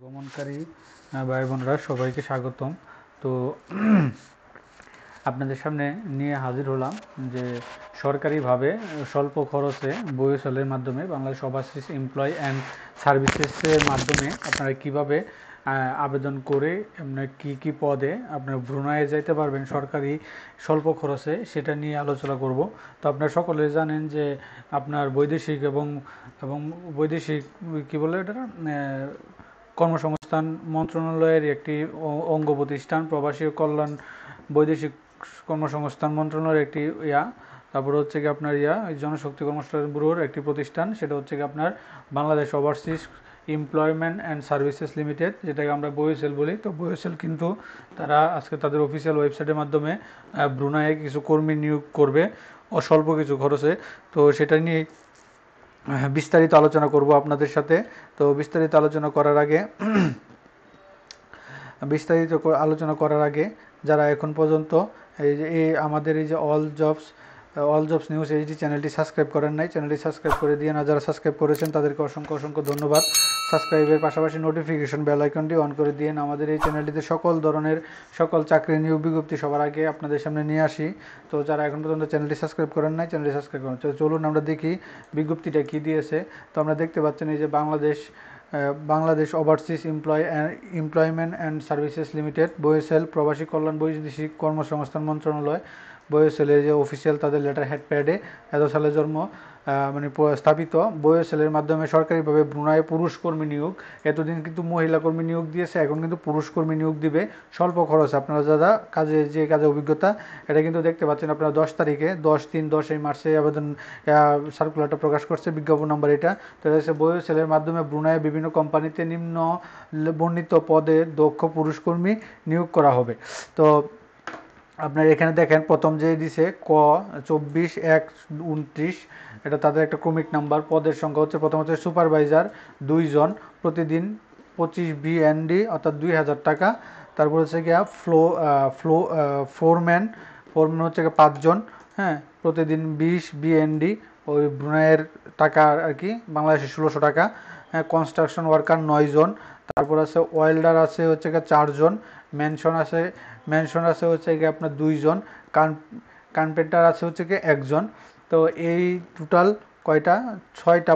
ভ্রমণকারী ভাই বোনরা সবাইকে স্বাগতম। তো আপনাদের সামনে নিয়ে হাজির হলাম যে সরকারিভাবে স্বল্প খরচে বইয়ের মাধ্যমে বাংলাদেশ ওভারসিজ এমপ্লয় অ্যান্ড সার্ভিসেসের মাধ্যমে আপনারা কিভাবে আবেদন করে আপনার কী পদে আপনার ব্রুনাইয়ে যাইতে পারবেন সরকারি স্বল্প খরচে, সেটা নিয়ে আলোচনা করব। তো আপনারা সকলে জানেন যে আপনার বৈদেশিক এবং এবং বৈদেশিক কী বলে এটা কর্মসংস্থান মন্ত্রণালয়ের একটি অঙ্গ প্রতিষ্ঠান প্রবাসী কল্যাণ বৈদেশিক কর্মসংস্থান মন্ত্রণালয়ের একটি তারপরে হচ্ছে কি আপনার জনশক্তি কর্মসংস্থান ব্যুরোর একটি প্রতিষ্ঠান, সেটা হচ্ছে কি আপনার Bangladesh overseas employment and services limited, যেটাকে আমরা বইএসএল বলি। তো বইএসএল কিন্তু তারা আজকে তাদের অফিসিয়াল ওয়েবসাইটের মাধ্যমে ব্রুনাইয়ে কিছু কর্মী নিয়োগ করবে অস্বল্প কিছু খরচে। তো সেটা নিয়ে বিস্তারিত আলোচনা করব আপনাদের সাথে। তো বিস্তারিত আলোচনা করার আগে যারা এখন পর্যন্ত আমাদের এই যে অল জবস নিউজ এইচডি চ্যানেলটি সাবস্ক্রাইব করেন নাই, চ্যানেলটি সাবস্ক্রাইব করে দিয়ে না, যারা সাবস্ক্রাইব করেছেন তাদেরকে অসংখ্য অসংখ্য ধন্যবাদ। সাবস্ক্রাইবের পাশাপাশি নোটিফিকেশন বেল আইকনটি অন করে দিয়ে আমাদের এই চ্যানেলটিতে সকল চাকরি নিয়োগ বিজ্ঞপ্তি সবার আগে আপনাদের সামনে নিয়ে আসি। তো যারা এখন পর্যন্ত চ্যানেলটি সাবস্ক্রাইব করেন নাই, চ্যানেলটি সাবস্ক্রাইব করেন। তো চলুন আমরা দেখি বিজ্ঞপ্তিটা কী দিয়েছে। তো আমরা দেখতে পাচ্ছেন এই যে Bangladesh overseas employment and services limited BOESL প্রবাসী কল্যাণ বৈদেশিক কর্মসংস্থান মন্ত্রণালয় বইএসএলের যে অফিসিয়াল তাদের লেটার হেডপ্যাডে এত সালে জন্ম স্থাপিত বইএসএলের মাধ্যমে সরকারিভাবে ব্রুনাইয়ে পুরুষ কর্মী নিয়োগ। এতদিন কিন্তু মহিলা কর্মী নিয়োগ দিয়েছে, এখন কিন্তু পুরুষ কর্মী নিয়োগ দিবে স্বল্প খরচ। আপনারা যারা কাজে অভিজ্ঞতা, এটা কিন্তু দেখতে পাচ্ছেন আপনারা 10 তারিখে 10/3/10 এই মার্চে আবেদন সার্কুলারটা প্রকাশ করছে, বিজ্ঞাপন নাম্বার এটা। তো হচ্ছে বইএসএলের মাধ্যমে ব্রুনাইয়ে বিভিন্ন কোম্পানিতে নিম্ন বর্ণিত পদে দক্ষ পুরুষ কর্মী নিয়োগ করা হবে। তো আপনার এখানে দেখেন প্রথম যে দিছে ক 24/1/29, এটা তাদের একটা ক্রমিক নাম্বার। পদের সংখ্যা হচ্ছে প্রথম হচ্ছে সুপারভাইজার 2 জন, প্রতিদিন 25 BND অর্থাৎ 2000 টাকা। তারপর হচ্ছে গিয়া ফোরম্যান হচ্ছে 5 জন, হ্যাঁ, প্রতিদিন 20 BND, ওই ব্রুনাইয়ের টাকা আর কি, বাংলাদেশে 1600 টাকা। হ্যাঁ, কনস্ট্রাকশন ওয়ার্কার 9 জন। তারপর আছে ওয়েল্ডার আছে হচ্ছে 4 জন, মেনশন আছে হচ্ছে গিয়ে আপনার 2 জন, কার্পেন্টার আছে হচ্ছে গিয়ে 1 জন। তো এই টোটাল কয়টা 6টা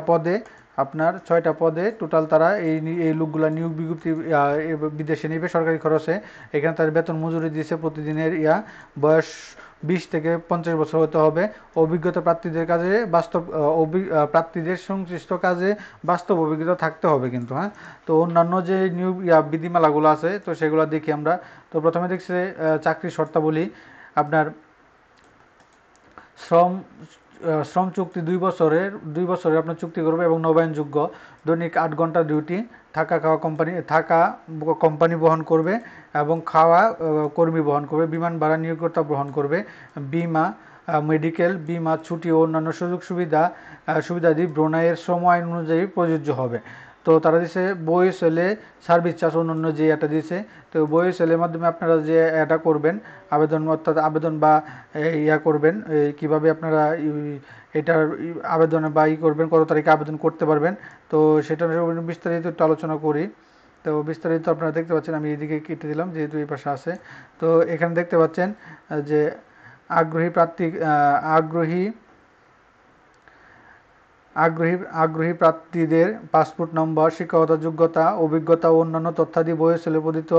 পদে টোটাল তারা এই লোকগুলা নিয়োগ বিজ্ঞপ্তি বিদেশে নেবে সরকারি খরচে। এখানে তার বেতন মজুরি দিয়েছে প্রতিদিনের বয়স 20 থেকে 50 বছর হতে হবে। অভিজ্ঞতা প্রার্থীদের সংশ্লিষ্ট কাজে বাস্তব অভিজ্ঞতা থাকতে হবে কিন্তু, হ্যাঁ। তো অন্যান্য যে নিয়োগ বিধিমালাগুলো আছে তো সেগুলো দেখি আমরা। তো প্রথমে দেখছি চাকরির শর্তাবলী। আপনার শ্রম চুক্তি 2 বছরের আপনার চুক্তি করবে এবং নবায়নযোগ্য। দৈনিক 8 ঘন্টা ডিউটি। থাকা কোম্পানি বহন করবে এবং খাওয়া কর্মী বহন করবে। বিমান ভাড়া নিয়োগকর্তা বহন করবে। বীমা, মেডিকেল, বীমা, ছুটি ও অন্যান্য সুবিধাদি ব্রুনাইয়ের শ্রম আইন অনুযায়ী প্রযোজ্য হবে। তো তারা দিয়েছে বইএসএলে সার্ভিস চার্জ অন্যান্য যে এটা দিয়েছে। তো বইএসএলের মাধ্যমে আপনারা যে এটা করবেন আবেদন বা করবেন, কিভাবে আপনারা এটার আবেদন বা করবেন, কত তারিখে আবেদন করতে পারবেন। তো সেটা বিস্তারিত একটু আলোচনা করি। তো বিস্তারিত আপনারা দেখতে পাচ্ছেন, আমি এইদিকে কেটে দিলাম যেহেতু এই পাশে আছে। তো এখানে দেখতে পাচ্ছেন যে আগ্রহী প্রার্থীদের পাসপোর্ট নম্বর, শিক্ষাগত যোগ্যতা, অভিজ্ঞতা ও অন্যান্য তথ্যাদি বইয়ের প্রদত্ত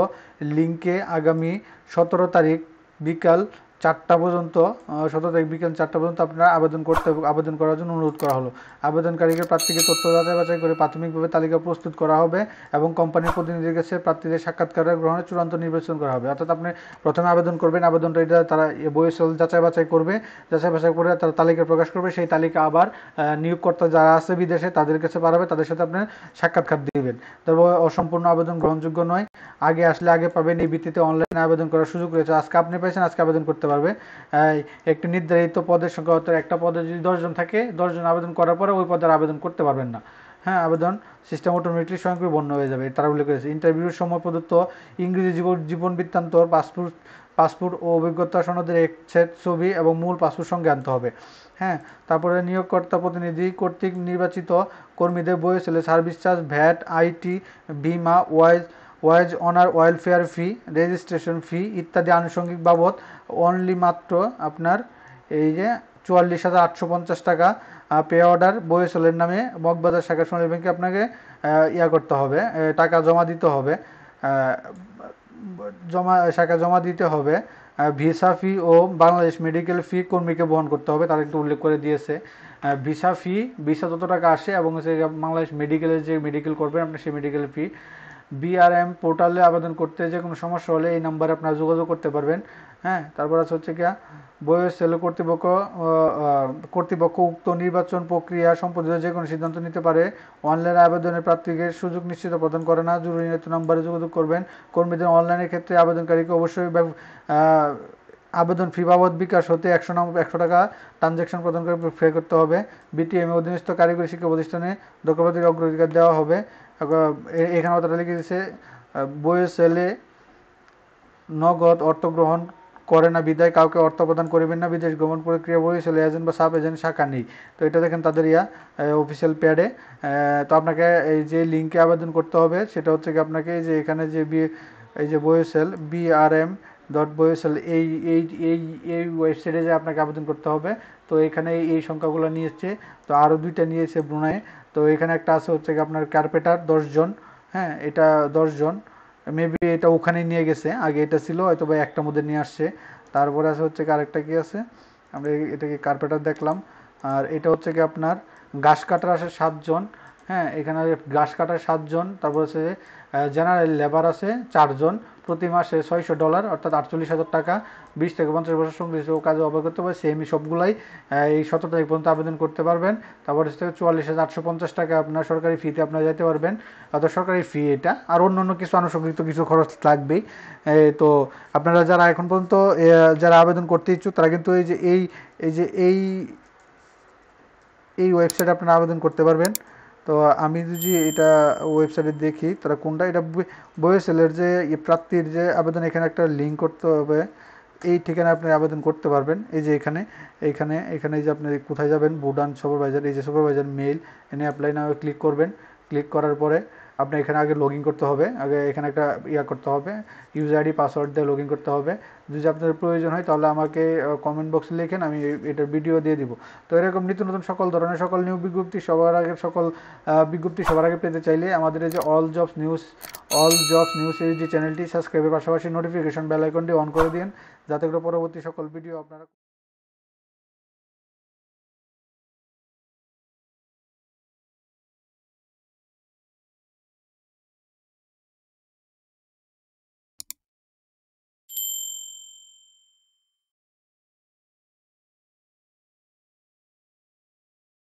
লিঙ্কে আগামী 17 তারিখ বিকাল 4টা পর্যন্ত আপনারা আবেদন করার জন্য অনুরোধ করা হলো। আবেদনকারীকে প্রার্থীকে তথ্য যাচাই করে প্রাথমিকভাবে তালিকা প্রস্তুত করা হবে এবং কোম্পানির প্রতিনিধির কাছে প্রার্থীদের সাক্ষাৎকার গ্রহণের চূড়ান্ত নির্বাচন করা হবে। অর্থাৎ আপনি প্রথমে আবেদন করবেন, আবেদনটা এটা তারা বইয়ের যাচাই বাছাই করে তারা তালিকা প্রকাশ করবে। সেই তালিকা আবার নিয়োগকর্তা যারা আছে বিদেশে তাদের কাছে পাঠাবে, তাদের সাথে আপনি সাক্ষাৎকার দিবেন। তারপর অসম্পূর্ণ আবেদন গ্রহণযোগ্য নয়। আগে আসলে আগে পাবেন, এই ভিত্তিতে অনলাইনে আবেদন করার সুযোগ রয়েছে। আজকে আপনি পাইছেন, আজকে আবেদন করতে পারবে। একটি নির্ধারিত পদের সংখ্যা, একটা পদে যদি 10 জন থাকে, 10 জন আবেদন করার পরে ওই পদের আবেদন করতে পারবেন না। হ্যাঁ, আবেদন সিস্টেম অটোমেটিকলি স্বয়ংক্রিয়ভাবে হয়ে যাবে, তারা উল্লেখ করেছে। ইন্টারভিউর সময় প্রদত্ত ইংরেজি জীবন বৃত্তান্ত, পাসপোর্ট ও অভিজ্ঞতা সনদের এক সেট ছবি এবং মূল পাসপোর্ট সঙ্গে আনতে হবে। হ্যাঁ, তারপরে নিয়োগকর্তা প্রতিনিধি কর্তৃক নির্বাচিত কর্মীদের বয়সেলে সার্ভিস চার্জ, ভ্যাট, আইটি, বিমা, ওয়াইজ অনার, ওয়েলফেয়ার ফি, রেজিস্ট্রেশন ফি ইত্যাদি আনুষঙ্গিক বাবদ অনলি মাত্র আপনার এই যে 44,850 টাকা পে অর্ডার বয়সলের নামে মগবাজার শাখা সোনালী ব্যাংকে আপনাকে করতে হবে, টাকা জমা দিতে হবে, শাখা জমা দিতে হবে। ভিসা ফি ও বাংলাদেশ মেডিকেল ফি কর্মীকে বহন করতে হবে, তারা একটু উল্লেখ করে দিয়েছে। ভিসা যত টাকা আসে এবং বাংলাদেশ মেডিকেলের যে মেডিকেল করবেন আপনি সেই মেডিকেল ফি। বিআরএম পোর্টালে আবেদন করতে যে কোনো সমস্যা হলে এই নাম্বারে আপনারা যোগাযোগ করতে পারবেন। হ্যাঁ, তারপর আছে হচ্ছে গিয়া বয়সেল কর্তৃপক্ষ উক্ত নির্বাচন প্রক্রিয়া সম্পর্কিত যে কোনো সিদ্ধান্ত নিতে পারে। অনলাইন আবেদনের প্রার্থীকে সুযোগ নিশ্চিত প্রদান করে না। জরুরি নাম্বারে যোগাযোগ করবেন। কর্মীদের অনলাইনের ক্ষেত্রে আবেদনকারীকে অবশ্যই আবেদন ফি বাবদ বিকাশ হতে 100 টাকা ট্রানজ্যাকশন প্রদান করে পে করতে হবে। বিটিএম অধীনস্থ কারিগরি শিক্ষা প্রতিষ্ঠানে দক্ষতার অগ্রাধিকার দেওয়া হবে। এখানেও তারা লিখে দিয়েছে বয়সেলে নগদ অর্থ গ্রহণ করে না বিদায় কাউকে অর্থ প্রদান করিবেন না। বিদেশ গমন প্রক্রিয়া বয়সেলে এজেন্ট বা সাব এজেন্ট শাখা নেই। তো এটা দেখেন তাদের অফিসিয়াল প্যাডে। তো আপনাকে এই যে লিঙ্কে আবেদন করতে হবে সেটা হচ্ছে কি আপনাকে এই যে এখানে যে এই যে বয়সেল BRM.বয়সেল এই ওয়েবসাইটে যে আপনাকে আবেদন করতে হবে। তো এখানে এই সংখ্যাগুলো নিয়েছে, তো আরও 2টা নিয়েছে ব্রুনাই। তো এখানে একটা আছে হচ্ছে কি আপনার কার্পেটার 10 জন। হ্যাঁ, এটা 10 জন, মেবি এটা ওখানে নিয়ে গেছে, আগে এটা ছিল হয়তো বা একটা মধ্যে নিয়ে আসছে। তারপরে আছে হচ্ছে কি আরেকটা কি আছে, আমরা এটাকে কার্পেটার দেখলাম। আর এটা হচ্ছে কি আপনার ঘাস কাটার আছে 7 জন। হ্যাঁ, এখানে ঘাস কাটার 7 জন। তারপর হচ্ছে জেনারেল লেবার আছে 4 জন। প্রতি মাসে $600 অর্থাৎ 48,000 টাকা। 20 থেকে 50 বছর সংশ্লিষ্ট কাজে অবগত হবে সেমি সবগুলাই এই 17 তারিখ পর্যন্ত আবেদন করতে পারবেন। তারপর হচ্ছে 44,850 টাকা আপনার সরকারি ফিতে আপনারা যেতে পারবেন, অর্থাৎ সরকারি ফি এটা। আর অন্য কিছু আনুষঙ্গিক কিছু খরচ লাগবেই। তো আপনারা যারা এখন পর্যন্ত যারা আবেদন করতে ইচ্ছুক তারা কিন্তু এই ওয়েবসাইটে আপনারা আবেদন করতে পারবেন। তো আমি যদি এটা ওয়েবসাইটে দেখি তারা কোনটা, এটা বয়সেলের যে প্রার্থীর যে আবেদন, এখানে একটা লিঙ্ক করতে হবে, এই ঠিকানায় আপনি আবেদন করতে পারবেন। এই যে এখানে এই যে আপনি কোথায় যাবেন, বুডান সুপারভাইজার, এই যে সুপারভাইজার মেইল, এনে অ্যাপ্লাই নাও ক্লিক করবেন। ক্লিক করার পরে আপনি এখানে আগে লগ ইন করতে হবে, আগে এখানে একটা করতে হবে, ইউজার আইডি পাসওয়ার্ড দিয়ে লগ ইন করতে হবে। যদি আপনাদের প্রয়োজন হয় তাহলে আমাকে কমেন্ট বক্সে লিখেন, আমি এটার ভিডিও দিয়ে দিব। তো এরকম নিত্য নতুন সকল ধরনের সকল নিয়োগ বিজ্ঞপ্তি সবার আগে পেতে চাইলে আমাদের এই যে অল জবস নিউজ এই যে চ্যানেলটি সাবস্ক্রাইবের পাশাপাশি নোটিফিকেশন বেল আইকনটি অন করে দিন, যাতে করে পরবর্তী সকল ভিডিও আপনারা